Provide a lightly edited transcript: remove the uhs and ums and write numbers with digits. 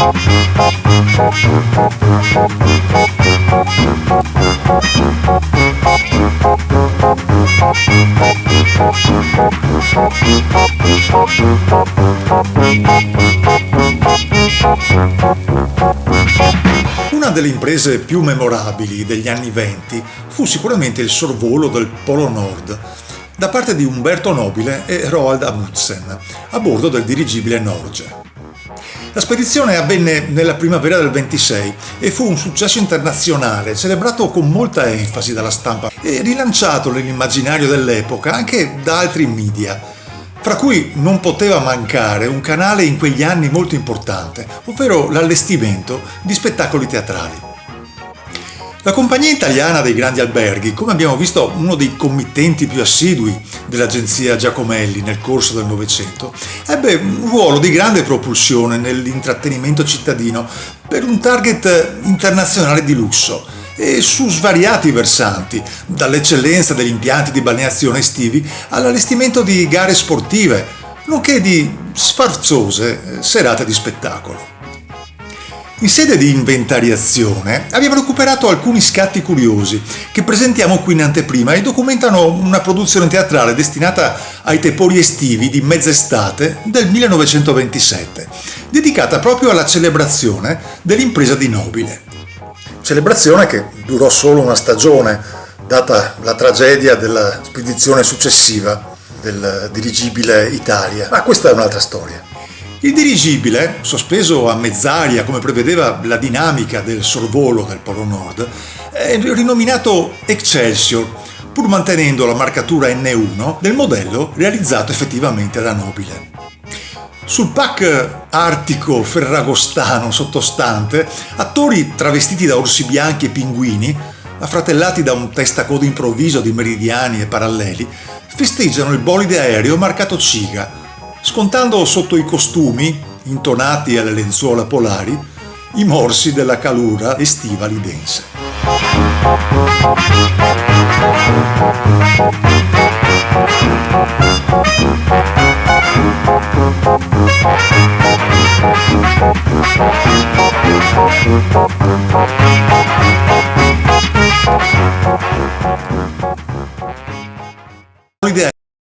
Una delle imprese più memorabili degli anni '20 fu sicuramente il sorvolo del Polo Nord da parte di Umberto Nobile e Roald Amundsen a bordo del dirigibile Norge. La spedizione avvenne nella primavera del 26 e fu un successo internazionale, celebrato con molta enfasi dalla stampa e rilanciato nell'immaginario dell'epoca anche da altri media, fra cui non poteva mancare un canale in quegli anni molto importante, ovvero l'allestimento di spettacoli teatrali. La compagnia italiana dei grandi alberghi, come abbiamo visto uno dei committenti più assidui dell'agenzia Giacomelli nel corso del Novecento, ebbe un ruolo di grande propulsione nell'intrattenimento cittadino per un target internazionale di lusso e su svariati versanti, dall'eccellenza degli impianti di balneazione estivi all'allestimento di gare sportive, nonché di sfarzose serate di spettacolo. In sede di inventariazione abbiamo recuperato alcuni scatti curiosi che presentiamo qui in anteprima e documentano una produzione teatrale destinata ai tepori estivi di mezz'estate del 1927, dedicata proprio alla celebrazione dell'impresa di Nobile. Celebrazione che durò solo una stagione, data la tragedia della spedizione successiva del dirigibile Italia, ma questa è un'altra storia. Il dirigibile, sospeso a mezz'aria come prevedeva la dinamica del sorvolo del Polo Nord, è rinominato Excelsior, pur mantenendo la marcatura N1 del modello realizzato effettivamente da Nobile. Sul pack artico ferragostano sottostante, attori travestiti da orsi bianchi e pinguini, affratellati da un testacoda improvviso di meridiani e paralleli, festeggiano il bolide aereo marcato Ciga, scontando sotto i costumi, intonati alle lenzuola polari, i morsi della calura estiva lidense.